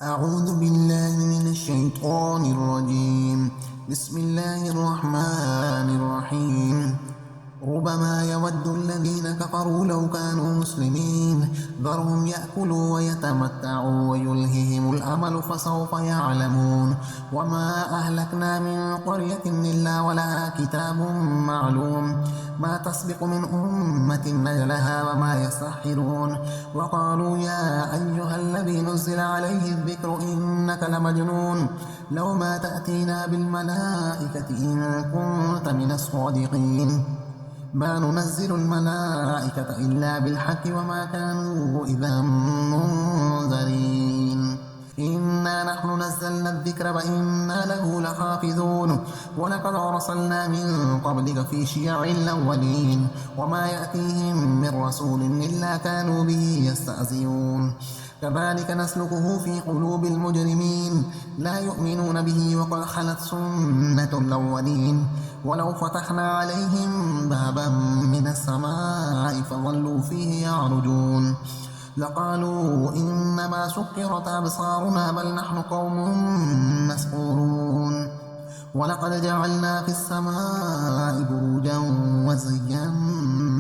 أعوذ بالله من الشيطان الرجيم. بسم الله الرحمن الرحيم. ربما يود الذين كفروا لو كانوا مسلمين ذرهم يأكلوا ويتمتعوا ويلههم الأمل فسوف يعلمون. وما أهلكنا من قرية إلا ولها كتاب معلوم ما تسبق من أمة أجلها وما يستأخرون. وقالوا يا أيها الذي نزل عليه الذكر إنك لمجنون لو ما تأتينا بالملائكة إن كنت من الصادقين. ما ننزل الملائكة إلا بالحق وما كانوا إذا منذرين. إنا نحن نزلنا الذكر وإنا له لحافظون. ولقد أرسلنا من قبلك في شيع الأولين وما يأتيهم من رسول إلا كانوا به يستهزئون. كذلك نسلكه في قلوب المجرمين لا يؤمنون به وقد خلت سنة الأولين. ولو فتحنا عليهم بابا من السماء فظلوا فيه يعرجون لقالوا إنما سكرت أبصارنا بل نحن قوم مسحورون. ولقد جعلنا في السماء بروجا وزيناها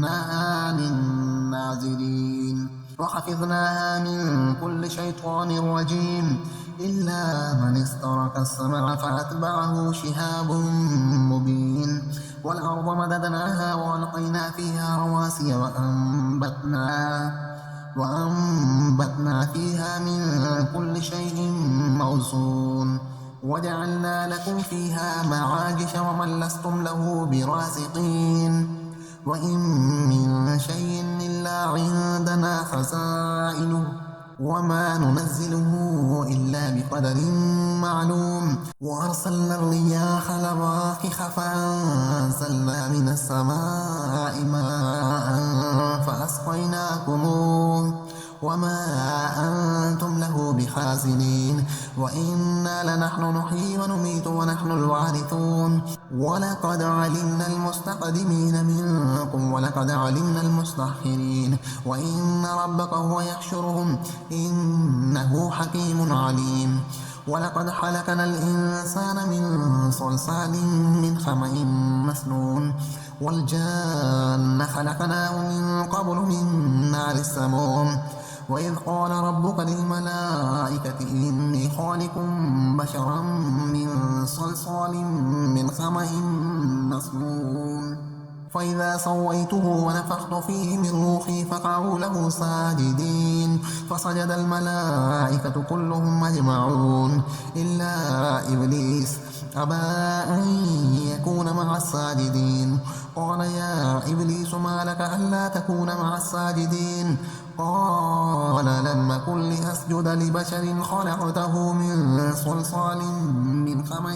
للناظرين وحفظناها من كل شيطان رجيم إلا من استرك السمع فأتبعه شهاب مبين. والأرض مددناها وألقينا فيها رواسي وأنبتنا فيها من كل شيء موزون. وجعلنا لكم فيها معايش ومن لستم له برازقين. وإن من شيء إلا عندنا خزائنه وما ننزله إلا بقدر معلوم. وأرسلنا الرياح لواقح فأنزلنا من السماء ماء فأسقيناكموه وما أنتم له بخازنين. وإنا لنحن نحيي ونميت ونحن الوارثون. ولقد علمنا المستقدمين منكم ولقد علمنا المستأخرين وإن ربك هو يحشرهم إنه حكيم عليم. ولقد خلقنا الإنسان من صلصال من حمأ مسنون والجان خلقناه من قبل من نار السموم. وإذ قال ربك للملائكة إني خالق بشرا من صلصال من حمأ مسنون فإذا سويته ونفخت فيه من روحي فقعوا له ساجدين فسجد الملائكة كلهم أجمعون إلا إبليس أبى أن يكون مع الساجدين. قال يا إبليس ما لك ألا تكون مع الساجدين؟ قال لم أكن لأسجد لبشر خلقته من صلصال من حمأ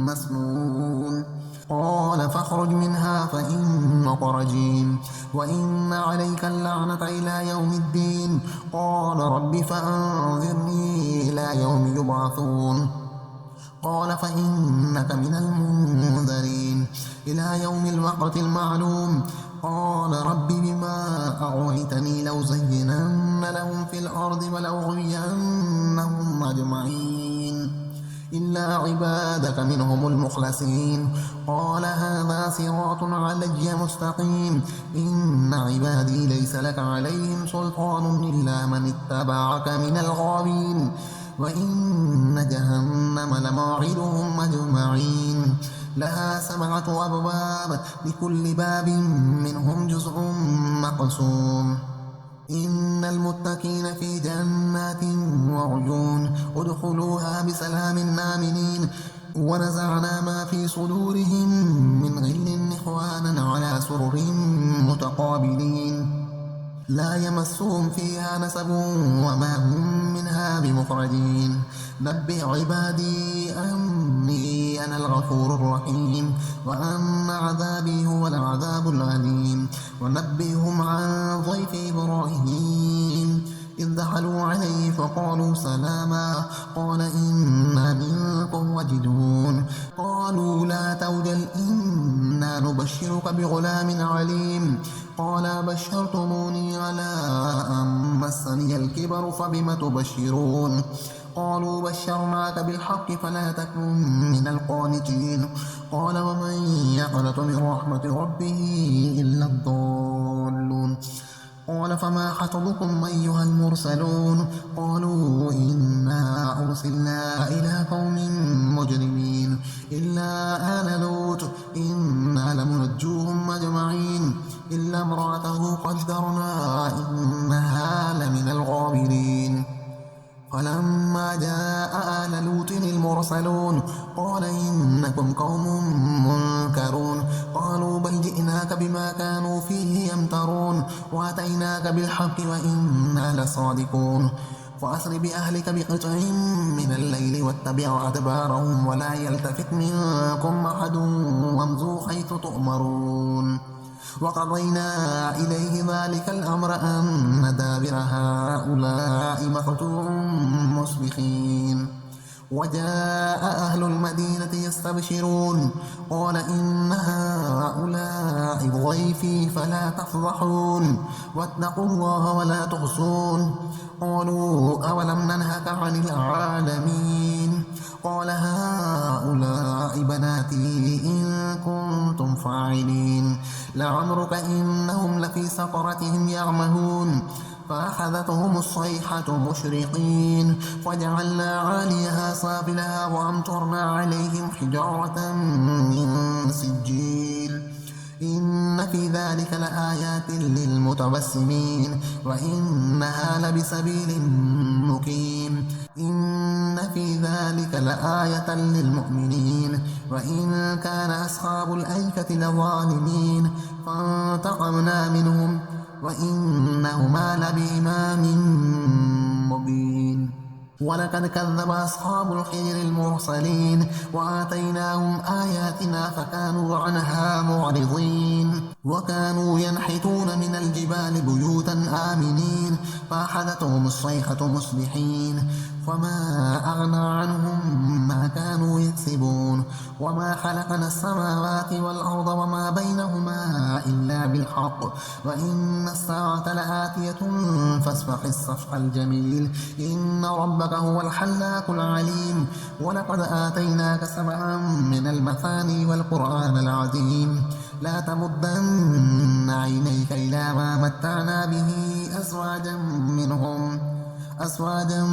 مسنون. قال فاخرج منها فإنك رجيم وإن عليك اللعنة إلى يوم الدين. قال رب فأنظرني إلى يوم يبعثون. قال فإنك من المنذرين إلى يوم الوقت المعلوم. قال رب بما أغويتني لأزينن لهم في الأرض ولأغوينهم أجمعين إلا عبادك منهم المخلصين. قال هذا صراط علي مستقيم. إن عبادي ليس لك عليهم سلطان إلا من اتبعك من الغاوين. وإن جهنم لموعدهم أجمعين لها 7 أبواب لكل باب منهم جزء مقسوم. إن المتقين في جنات وعيون ادخلوها بسلام آمنين. ونزعنا ما في صدورهم من غل إخوانا على سرر متقابلين لا يمسهم فيها نسب وما هم منها بمخرجين. نبئ عبادي أني أنا الغفور الرحيم وأن عذابي هو العذاب الأليم. ونبئهم عن ضيف إبراهيم إذ دخلوا عليه فقالوا سلاما قال إنا منكم وجدون. قالوا لا توجل إنا نبشرك بغلام عليم قال بشرتموني على أن مسني الكبر فبم تبشرون قالوا بشرناك بالحق فلا تكن من القانتين قال ومن يقنط من رحمة ربه إلا الضالون قال فما خطبكم أيها المرسلون قالوا إنا أرسلنا إلى قوم مجرمين إلا آل لوط إنا لمنجوهم أجمعين إلا امرأته قدرنا إنها لمن الغابرين فلما جاء آل لوط المرسلون قال إنكم قوم منكرون قالوا بل جئناك بما كانوا فيه يمترون وأتيناك بالحق وإنا لصادقون فأسر بأهلك بقطع من الليل واتبع أدبارهم ولا يلتفت منكم أحد وامضوا حيث تؤمرون وقضينا إليه ذلك الأمر أن دابر هؤلاء مقطوع مصبحين وجاء أهل المدينة يستبشرون قال إن هؤلاء ضيفي فلا تفضحون واتقوا الله ولا تخزون قالوا أولم ننهك عن العالمين قال هؤلاء بناتي إن كنتم فاعلين لعمرك إنهم لفي سقرتهم يعمهون فأخذتهم الصيحة مشرقين وجعلنا عاليها سافلها وأمطرنا عليهم حجارة من سجيل إن في ذلك لآيات للمتبسمين وإنها لبسبيل مقيم إن في ذلك لآية للمؤمنين وإن كان أصحاب الأيكة لظالمين فانتقمنا منهم وإنهما لبإمام مبين ولقد كذب أصحاب الحجر المرسلين وآتيناهم آياتنا فكانوا عنها معرضين وكانوا ينحتون من الجبال بيوتا آمنين فأخذتهم الصيحة مصبحين فما أغنى عنهم ما كانوا يكسبون وما خلقنا السماوات والأرض وما بينهما إلا بالحق وإن الساعة لآتية فاصفح الصفح الجميل إن ربك هو الحلاق العليم ولقد آتيناك سبعا من المثاني والقرآن العظيم لا تمدن عينيك إلى ما متعنا به أزواجا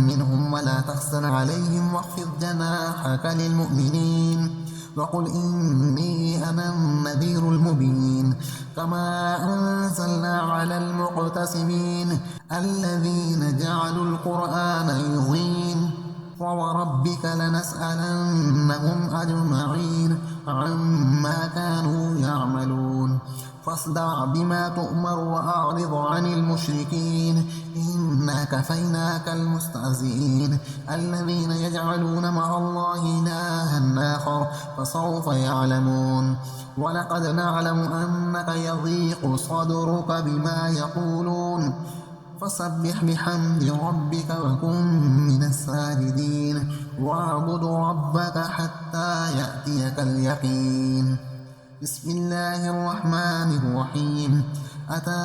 منهم ولا تحزن عليهم واخفض جناحك للمؤمنين وقل إني أنا النذير المبين كما أنزلنا على المقتسمين الذين جعلوا القرآن يضين فوربك لنسألنهم أجمعين عما كانوا يعملون فاصدع بما تؤمر وأعرض عن المشركين إنا كفيناك المستهزئين الذين يجعلون مع الله إلها آخر فسوف يعلمون ولقد نعلم أنك يضيق صدرك بما يقولون فسبح بحمد ربك وكن من الساجدين واعبد ربك حتى يأتيك اليقين بسم الله الرحمن الرحيم أتى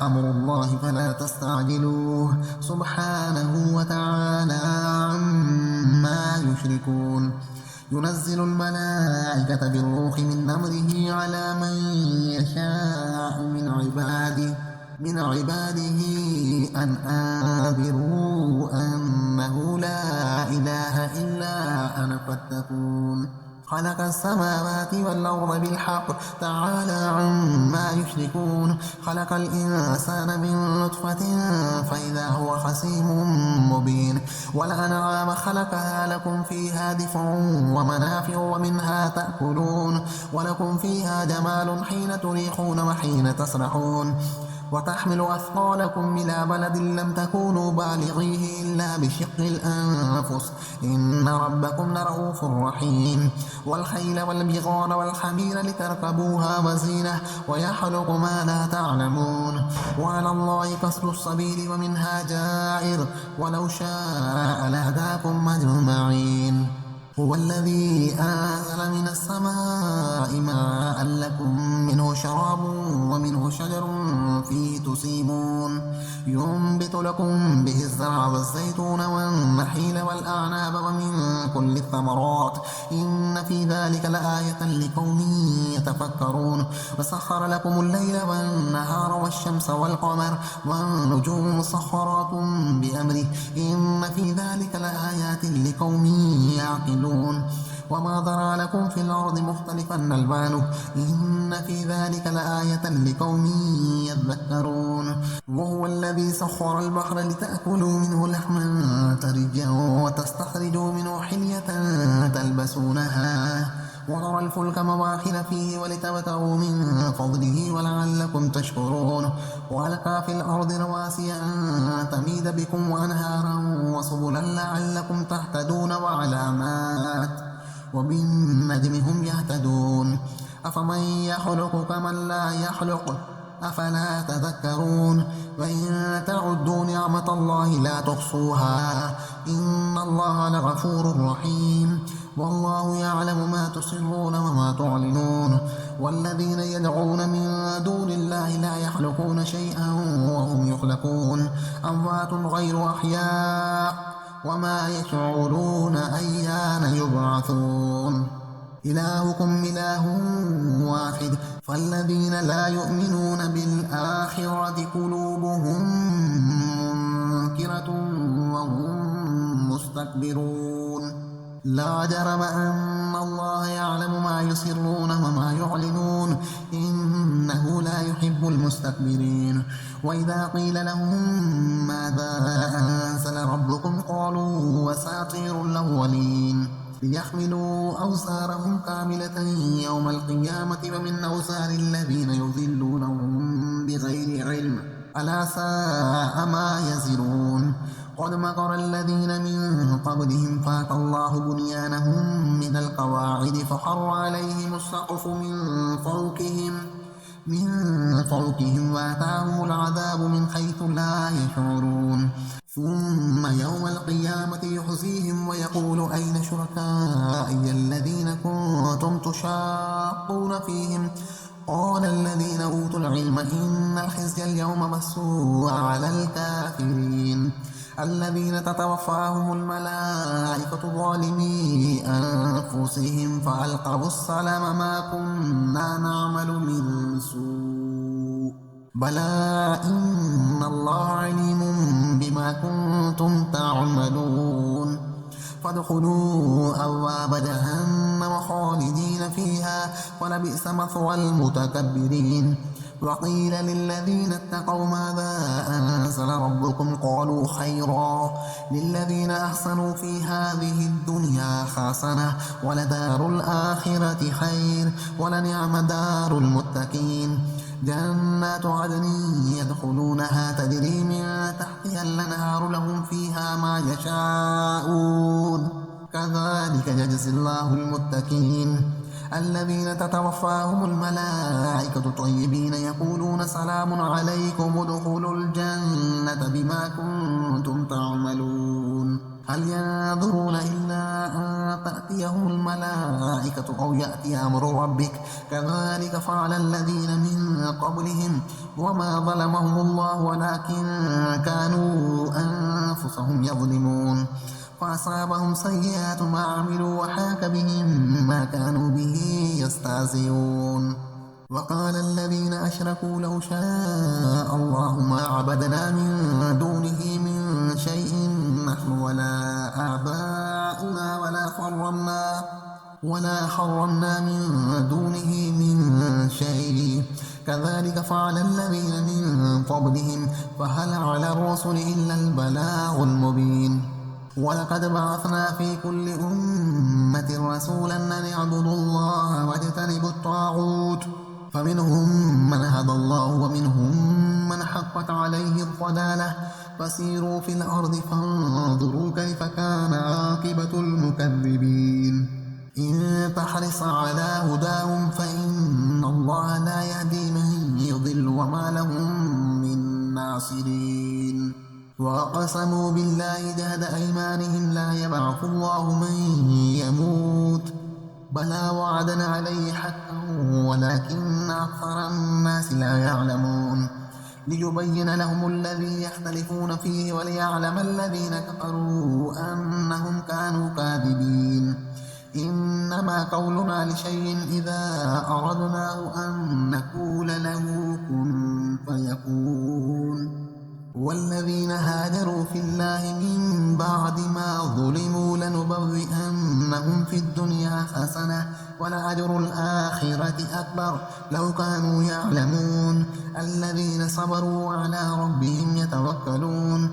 أمر الله فلا تستعجلوه سبحانه وتعالى عما يشركون ينزل الملائكة بالروح من أمره على من يشاء من عباده أن أنذروا أنه لا إله إلا أنا فاتقون خلق السماوات والأرض بالحق تعالى عما يشركون خلق الإنسان من نطفة فإذا هو خصيم مبين والأنعام خلقها لكم فيها دفع ومنافع ومنها تأكلون ولكم فيها جمال حين تريحون وحين تسرحون وتحمل أثقالكم إلى بلد لم تكونوا بالغيه إلا بشق الأنفس إن ربكم لرؤوف رحيم والخيل والبغال والحمير لتركبوها وزينة ويخلق ما لا تعلمون وعلى الله قصد السبيل ومنها جائر ولو شاء لهداكم أجمعين هو الذي أنزل من السماء ماء لكم منه شراب ومنه شجر فيه تسيمون ينبت لكم به الزرع والزيتون والنخيل والأعناب ومن كل الثمرات إن في ذلك لآية لقوم يتفكرون وسخر لكم الليل والنهار والشمس والقمر والنجوم مسخرات بأمره إن في ذلك لآيات لقوم يعقلون وما ذرى لكم في الأرض مختلفا ألوانه إن في ذلك لآية لقوم يذكرون وهو الذي سخر البحر لتأكلوا منه لحما طريا وتستخرجوا منه حلية تلبسونها وترى الفلك مواخر فيه ولتبتغوا من فضله ولعلكم تشكرون وألقى في الأرض رواسي أن تميد بكم وأنهارا وسبلا لعلكم تهتدون وعلامات وبالنجم هم يهتدون أفمن يخلق كمن لا يخلق أفلا تذكرون وإن تعدوا نعمة الله لا تحصوها إن الله لغفور رحيم والله يعلم ما تسرون وما تعلنون والذين يدعون من دون الله لا يخلقون شيئا وهم يخلقون أموات غير أحياء وما يشعرون أيان يبعثون إلهكم إله واحد فالذين لا يؤمنون بالآخرة قلوبهم منكرة وهم مستكبرون لا جرم أن الله يعلم ما يسرون وما يعلنون إنه لا يحب المستكبرين وإذا قيل لهم ماذا أنزل ربكم قالوا أساطير الأولين ليحملوا أوزارهم كاملة يوم القيامة ومن أوزار الذين يضلونهم بغير علم ألا ساء ما يزرون قد مكر الذين من قبلهم فاتى الله بنيانهم من القواعد فخر عليهم السقف من فوقهم وأتاهم العذاب من حيث لا يشعرون ثم يوم القيامة يخزيهم ويقول أين شركائي الذين كنتم تشاقون فيهم قال الذين أوتوا العلم إن الخزي اليوم مسوء على الكافرين الذين تتوفاهم الملائكة ظالمي أنفسهم فألقوا السلام ما كنا نعمل من سوء بلى إن الله عليم بما كنتم تعملون فادخلوا أبواب جهنم خالدين فيها ولبئس مثوى المتكبرين وقيل للذين اتقوا ماذا أنزل ربكم قالوا خيرا للذين أحسنوا في هذه الدنيا حسنة ولدار الآخرة خير ولنعم دار المتقين جنات عدن يدخلونها تجري من تحتها الأنهار لهم فيها ما يشاءون كذلك يجزي الله المتقين الذين تتوفاهم الملائكة طيبين يقولون سلام عليكم ادخلوا الجنة بما كنتم تعملون هل ينظرون إلا أن تأتيهم الملائكة أو يأتي أمر ربك كذلك فعل الذين من قبلهم وما ظلمهم الله ولكن كانوا أنفسهم يظلمون فأصابهم سيئات ما عملوا وحاك بهم ما كانوا به يستهزئون وقال الذين أشركوا لو شاء الله ما عبدنا من دونه من شيء نحن ولا آباؤنا ولا حرمنا من دونه من شيء كذلك فعل الذين من قبلهم فهل على الرسل إلا البلاغ المبين ولقد بعثنا في كل أمة رسولا أن اعبدوا الله واجتنبوا الطاغوت فمنهم من هدى الله ومنهم من حقت عليه الضلالة فسيروا في الأرض فانظروا كيف كان عاقبة المكذبين إن تحرص على هداهم فإن الله لا يهدي من يضل وما لهم من ناصرين وأقسموا بالله جهد أيمانهم لا يبعث الله من يموت بلى وعدا عليه حقا ولكن أكثر الناس لا يعلمون ليبين لهم الذي يختلفون فيه وليعلم الذين كفروا أنهم كانوا كاذبين إنما قولنا لشيء إذا أردناه أن نقول له كن فيكون والذين هاجروا في الله من بعد ما ظلموا لنبوئنهم في الدنيا حسنة ولأجر الآخرة أكبر لو كانوا يعلمون الذين صبروا على ربهم يتوكلون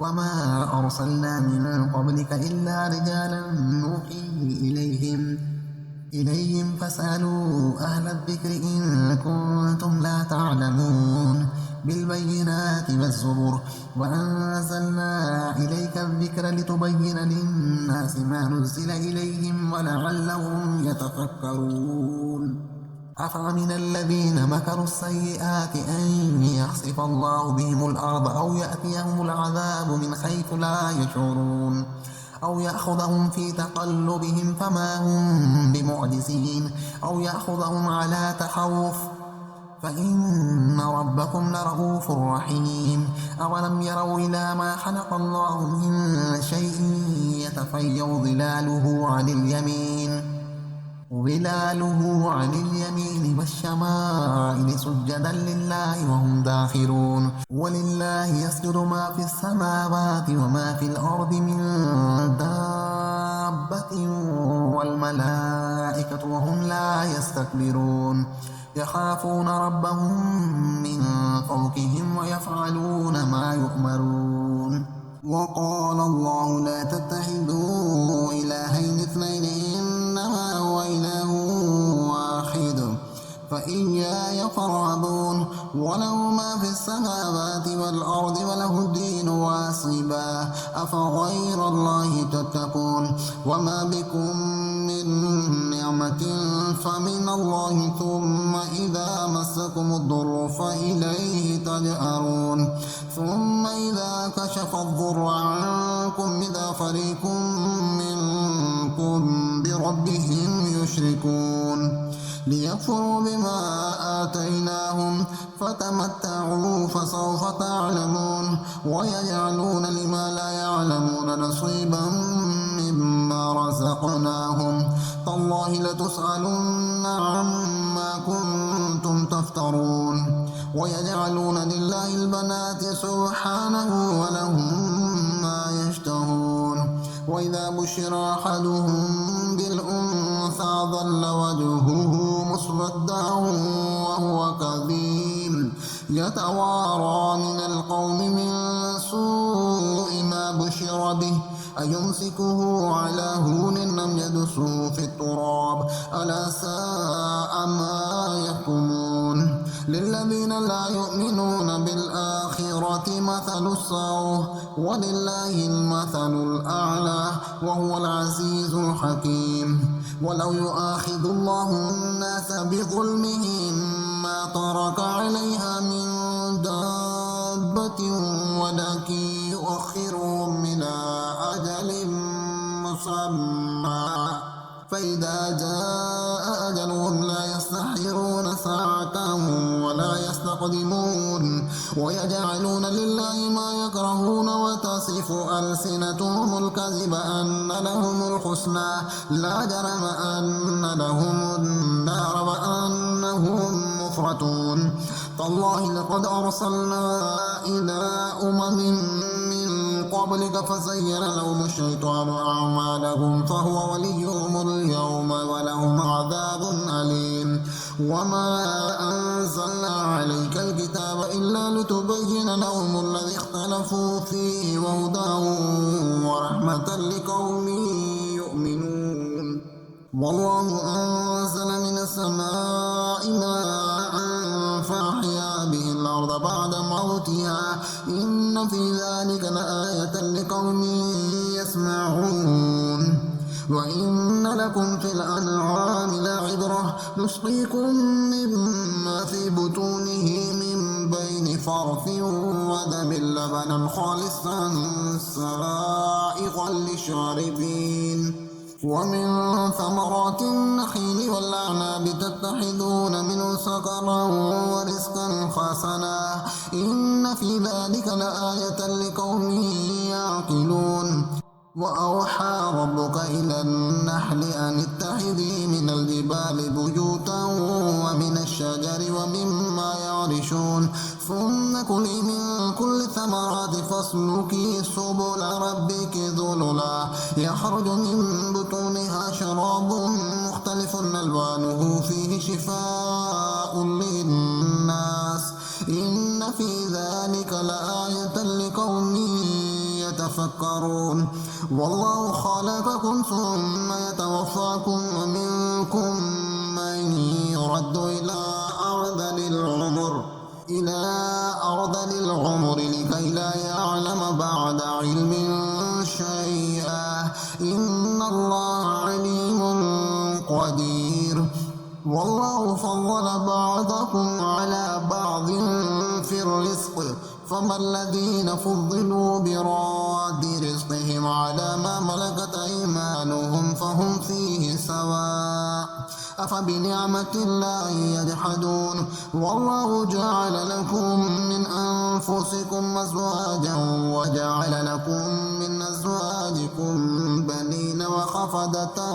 وما أرسلنا من قبلك إلا رجالا نوحي إليهم فاسألوا أهل الذكر إن كنتم لا تعلمون بالبينات والزبر وأنزلنا إليك الذكر لتبين للناس ما نزل إليهم ولعلهم يتفكرون أفمن الذين مكروا السيئات أن يخسف الله بهم الأرض أو يأتيهم العذاب من حيث لا يشعرون أو يأخذهم في تقلبهم فما هم بمعجزين أو يأخذهم على تخوف فإن ربكم لرؤوف رحيم أولم يروا إلى ما خلق الله من شيء يتفيأ ظلاله عن اليمين والشمائل سجدا لله وهم داخرون ولله يسجد ما في السماوات وما في الأرض من دابة والملائكة وهم لا يستكبرون يخافون ربهم من فوقهم ويفعلون ما يؤمرون وقال الله لا تتخذوا إلهين اثنين إنما هو إله واحد فإياي فارهبون وله ما في السماوات والأرض وله الدين واصبا أفغير الله تتقون وما بكم من نعمة فمن الله ثم إذا مسكم الضر فإليه تجأرون ثم إذا كشف الضر عنكم إذا فريق منكم بربهم يشركون ليكفروا بما آتيناهم فتمتعوا فسوف تعلمون ويجعلون لما لا يعلمون نصيبا مما رزقناهم تالله لتسألن عما كنتم تفترون ويجعلون لله البنات سبحانه ولهم ما يشتهون وإذا بشر أحدهم بالأنثى ظل وجهه مسودا وهو كظيم يتوارى من القوم من سوء ما بشر به أيمسكه على هون لم يدسه في التراب ألا ساء ما يحكمون للذين لا يؤمنون بالآخرة مثل السوء ولله المثل الأعلى وهو العزيز الحكيم ولو يؤاخذ الله الناس بظلمهم ما ترك عليها من دابة ولكن يؤخرهم إلى أجل مسمى فإذا جاء أجلهم لا يستحيرون ساعة ولا يستقدمون ويجعلون لله ما يكرهون وتصف ألسنتهم الكذب أن لهم الحسنى لا جرم أن لهم النار وأنهم مفرطون تالله لقد أرسلنا إلى من قبلك فزين لهم الشيطان أعمالهم فهو وليهم اليوم ولهم عذاب أليم وما أنزلنا عليك الكتاب إلا لتبين لهم الذي اختلفوا فيه وهدى ورحمة لقوم يؤمنون والله أنزل من السماء ماء فأحيا به الأرض بعد موتها إن في ذلك لآية لقوم يسمعون وإن لكم في الأنعام لعبرة نسقيكم مما في بطونه من بين فرث ودم لبنا خالصا سائغا للشاربين ومن ثمرات النخيل والأعناب تتخذون منه سكرا ورزقا حسنا إن في ذلك لآية لقوم يعقلون وأوحى ربك إلى النحل أن اتخذي من الجبال بيوتا ومن الشجر ومما يعرشون ثم كلي من كل الثمرات فاسلكي سبل ربك ذللا يخرج من بطونها شراب مختلف ألوانه فيه شفاء للناس إن في ذلك لآية لقوم يتفكرون والله خلقكم ثم يتوفاكم ومنكم من يرد إلى أرذل العمر لكي لا يعلم بعد علم شيئا إن الله عليم قدير والله فضل بعضكم على بعض في الرزق فما الذين فضلوا براد رزقهم على ما ملكت أيمانهم فهم فيه سواء أفبنعمة الله يجحدون والله جعل لكم من أنفسكم أزواجا وجعل لكم من أزواجكم بنين وخفضة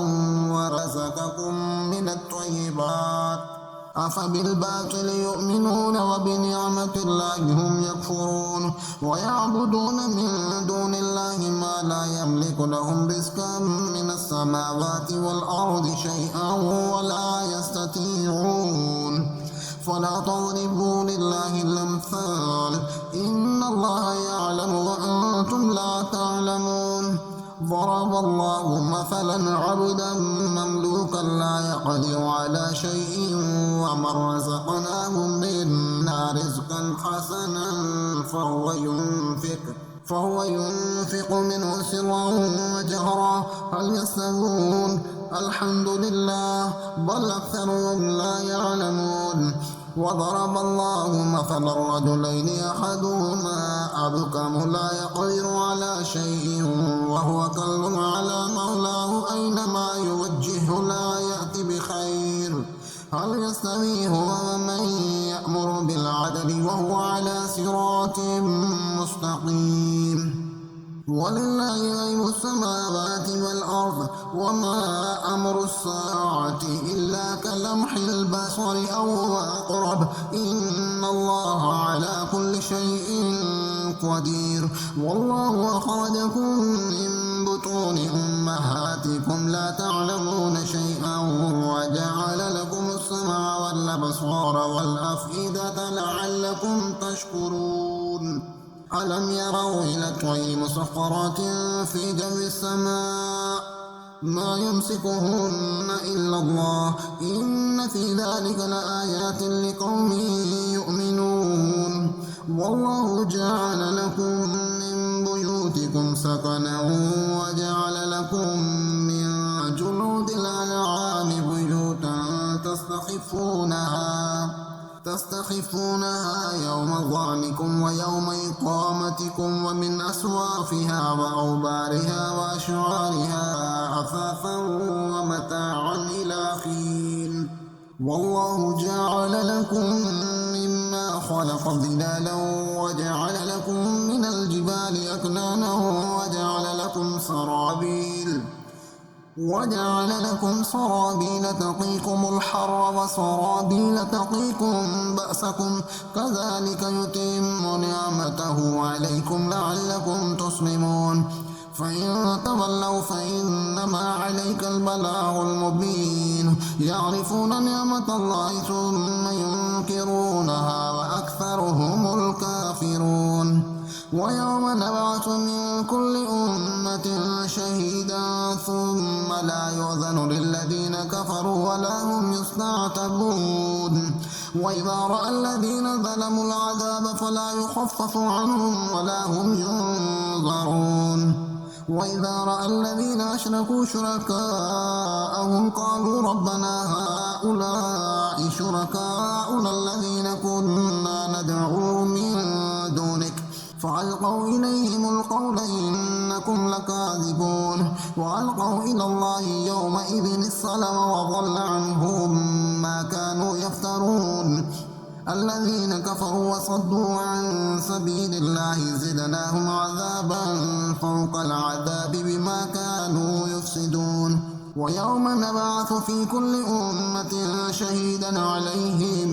ورزقكم من الطيبات أفبالباطل يؤمنون وبنعمة الله هم يكفرون ويعبدون من دون الله ما لا يملك لهم رزقا من السماوات والأرض شيئا ولا يستطيعون فلا تضربوا لله الأمثال إن الله يعلم وأنتم لا تعلمون ضرب الله مثلا عبدا مملوكا لا يقدر على شيء ومن رزقناه منا رزقا حسنا فهو ينفق منه سرا وجهرا هل يستوون الحمد لله بل أكثرهم لا يعلمون وضرب الله مثلا رجلين أحدهما أبكم لا يقدر على شيء وهو كل على مولاه أينما يوجهه لا يأتي بخير هل يستوي هو ومن يأمر بالعدل وهو على صراط مستقيم ولله غيب السماوات والأرض وما أمر الساعة إلا كلمح البصر أو أقرب إن الله على كل شيء قدير والله أخرجكم من بطون أمهاتكم لا تعلمون شيئا وجعل لكم السمع والأبصار والأفئدة لعلكم تشكرون ألم يروا إلى الطير مسخرات في جو السماء ما يمسكهن إلا الله إن في ذلك لآيات لقوم يؤمنون والله جعل لكم من بيوتكم سكنا وجعل لكم من جلود الأنعام بيوتا تستخفونها يوم ظعنكم ويوم إقامتكم ومن أصوافها وأوبارها وأشعارها أثاثا ومتاعا إلى حين والله جعل لكم مما خلق ظلالا وجعل لكم من الجبال أكنانا وجعل لكم سرابيل تقيكم الحر وسرابيل تقيكم بأسكم كذلك يتم نعمته عليكم لعلكم تسلمون فإن تولوا فإنما عليك البلاغ المبين يعرفون نعمة الله ثم ينكرونها وأكثرهم الكافرون ويوم نبعث من كل أمة شهيدا ثم لا يؤذن للذين كفروا ولا هم يستعتبون وإذا رأى الذين ظلموا العذاب فلا يخفف عنهم ولا هم ينظرون وإذا رأى الذين أشركوا شركاءهم قالوا ربنا هؤلاء شركاؤنا الذين كنا ندعو من فألقوا إليهم القول إنكم لكاذبون وألقوا إلى الله يومئذ السلم وضل عنهم ما كانوا يفترون الذين كفروا وصدوا عن سبيل الله زدناهم عذابا فوق العذاب بما كانوا يفسدون ويوم نبعث في كل أمة شهيدا عليهم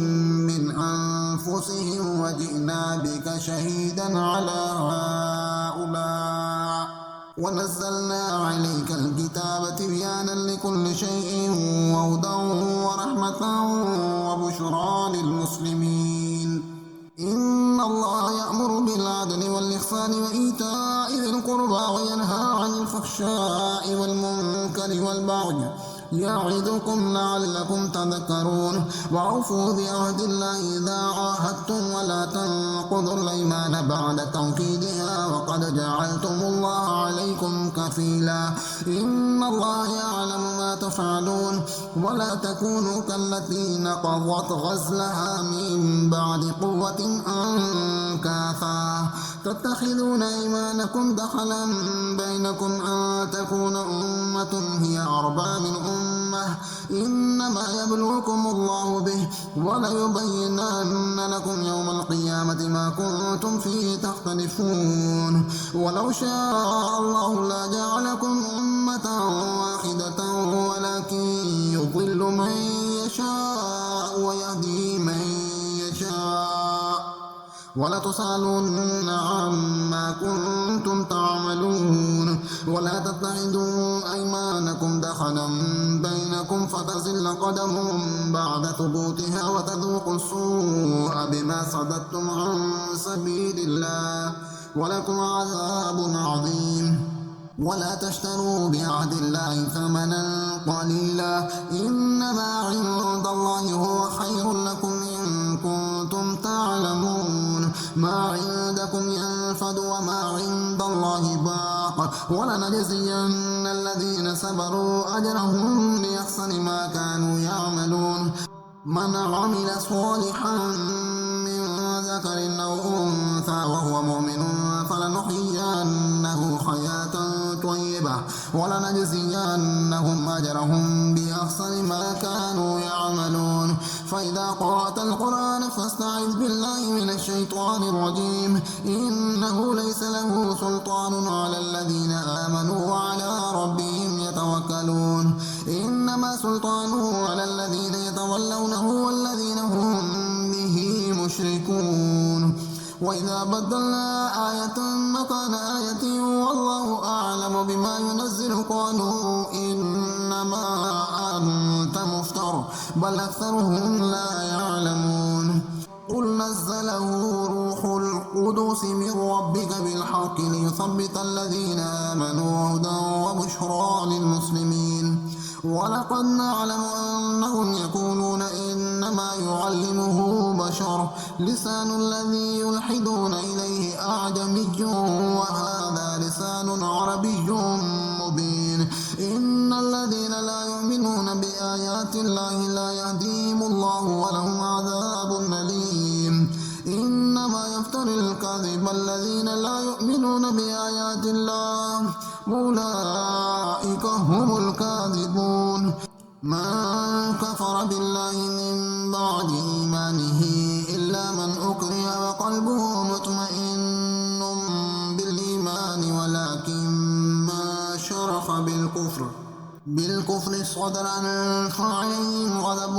من أنفسهم وجئنا بك شهيدا على هؤلاء ونزلنا عليك الكتاب تبيانا لكل شيء وهدى ورحمة وبشرى للمسلمين إن الله يأمر بالعدل والإحسان وإيتاء ذي القربى وينهى عن الفحشاء والمنكر والبغي يعظكم لعلكم تذكرون وأوفوا بعهد الله إذا عاهدتم ولا تنقضوا الأيمان بعد توكيدها وقد جعلتم الله عليكم كفيلا إن الله يعلم ما تفعلون ولا تكونوا كالتي نقضت غزلها من بعد قوة أنكاثا تتخذون أيمانكم دخلا بينكم أن تكون أمة هي أربى من أمة إنما يبلوكم الله به وليبينن لكم يوم القيامة ما كنتم فيه تختلفون ولو شاء الله لجعلكم أمة واحدة ولكن يضل من يشاء ويهدي من يشاء ولتسألن عما كنتم تعملون ولا تتخذوا أيمانكم دخلا بينكم فتزل قدم بعد ثبوتها وتذوقوا السوء بما صددتم عن سبيل الله ولكم عذاب عظيم ولا تشتروا بعهد الله ثمنا قليلا إنما عند الله هو خير لكم إن كنتم تعلمون ما عندكم ينفد وما عند الله باق ولنجزين الذين صبروا أجرهم بأحسن ما كانوا يعملون من عمل صالحا من ذكر أو أنثى وهو مؤمن فلنحيينه حياة طيبة ولنجزينهم أجرهم بأحسن ما كانوا يعملون فإذا قرأت القرآن فاستعذ بالله من الشيطان الرجيم إنه ليس له سلطان على الذين آمنوا وعلى ربهم يتوكلون إنما سلطانه على الذين يتولونه والذين هم به مشركون وإذا بدلنا آية مكان آية والله أعلم بما ينزل قالوا إنما أنت مفتر بل أكثرهم لا يعلمون قل نزله روح القدس من ربك بالحق ليثبت الذين آمنوا هدى وبشرى للمسلمين ولقد نعلم أنهم يقولون إنما يعلمه بشر لسان الذي يلحدون إليه أعجمي وهذا لسان عربي مبين إن الذين لا يؤمنون بآيات الله لا يهديهم الله ولهم عذاب أليم إنما يفتري الكذب الذين لا يؤمنون بآيات الله أولئك هم الكاذبون من كفر بالله من بعد إيمانه إلا من أكره وقلبه مطمئن بالإيمان ولكن ما شرح بالكفر صدرا فعليهم غضب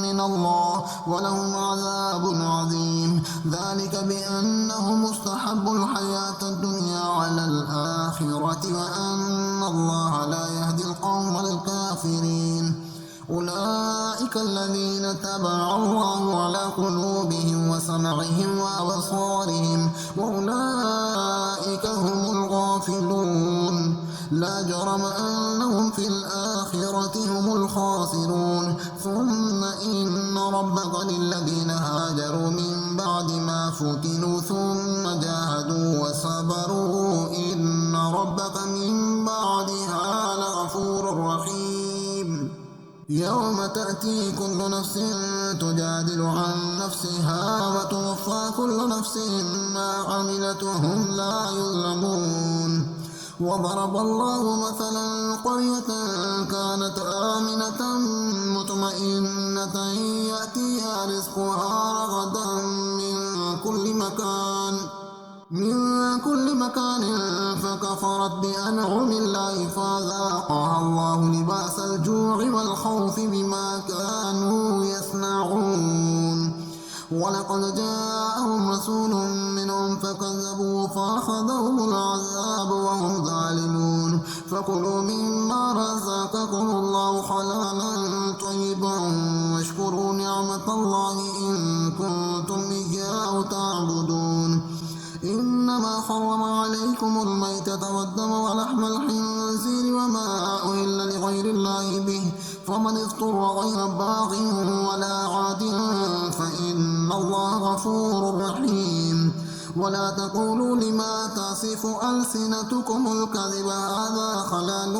من الله ولهم عذاب عظيم ذلك بأنهم استحبوا الحياة الدنيا على الآخرة وأن الله لا يهدي القوم الكافرين أولئك الذين تبع الله على قلوبهم وسمعهم وأبصارهم وأولئك هم الغافلون لا جرم أنهم في الآخرة هم الخاسرون ثم إن ربك للذين هاجروا من بعد ما فتنوا ثم جاهدوا وصبروا إن ربك من بعدها لغفور رحيم يوم تأتي كل نفس تجادل عن نفسها وتوفى كل نفس ما عملت وهم لا يظلمون. وضرب الله مثلا قرية كانت آمنة مطمئنة يأتيها رزقها رغدا من كل مكان فكفرت بأنعم الله فذاقها الله لباس الجوع والخوف بما كانوا يصنعون. ولقد جاءهم رسول منهم فكذبوا فأخذهم العذاب وهم ظالمون. فكلوا مما رزقكم الله حلالا طيبا واشكروا نعمة الله إن كنتم إياه تعبدون. إنما حرم عليكم الميتة والدم ولحم الخنزير وما أهل لغير الله به فمن اضطر غير باغ ولا عاد فإن الله غفور رحيم. ولا تقولوا لما تصف ألسنتكم الكذب هذا حلال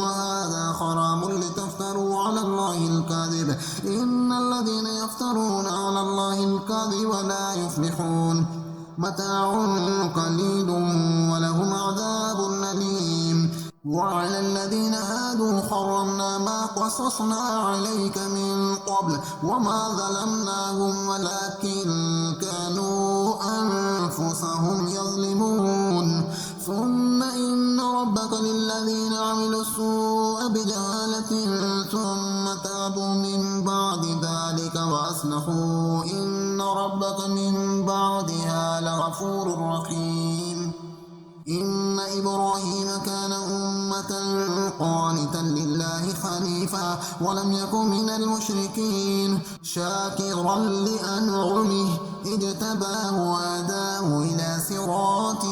وهذا حرام لتفتروا على الله الكذب إن الذين يفترون على الله الكذب لا يفلحون. متاع قليل ولهم عذاب أليم. وعلى الذين هادوا حرمنا ما قصصنا عليك من قبل وما ظلمناهم ولكن كانوا أنفسهم يظلمون. ثم إن ربك للذين عملوا السوء بجهالة ثم تابوا من بعد ذلك وأصلحوا إن ربك من بعدها لغفور رحيم. إن إبراهيم كان أمة قانتا لله حنيفا ولم يكن من المشركين شاكرا لأنعمه اجتباه وهداه إلى صراط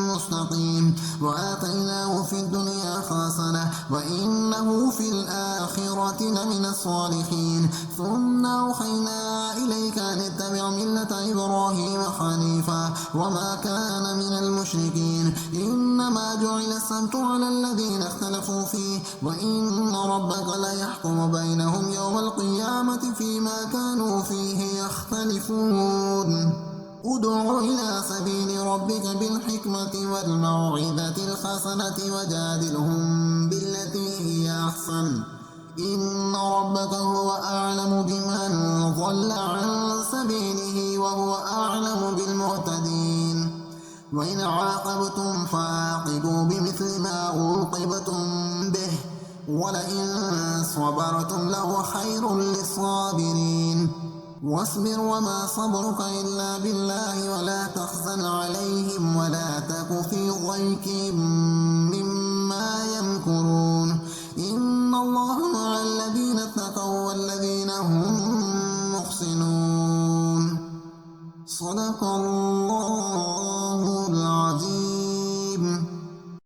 مستقيم وآتيناه في الدنيا حسنة وإنه في الآخرة لمن الصالحين. ثم أوحينا إليك أن اتبع ملة إبراهيم حنيفا وما كان من المشركين. إنما جعل السبت على الذين اختلفوا فيه وإن ربك ليحكم بينهم يوم القيامة فيما كانوا فيه يختلفون. ادع إلى سبيل ربك بالحكمة والموعظة الحسنة وجادلهم بالتي هي أحسن إن ربك هو أعلم بمن ضل عن سبيله وهو أعلم بالمهتدين. وإن عاقبتم فعاقبوا بمثل ما عوقبتم به ولئن صبرتم لهو خير للصابرين. واصبر وما صبرك إلا بالله ولا تحزن عليهم ولا تك في ضيق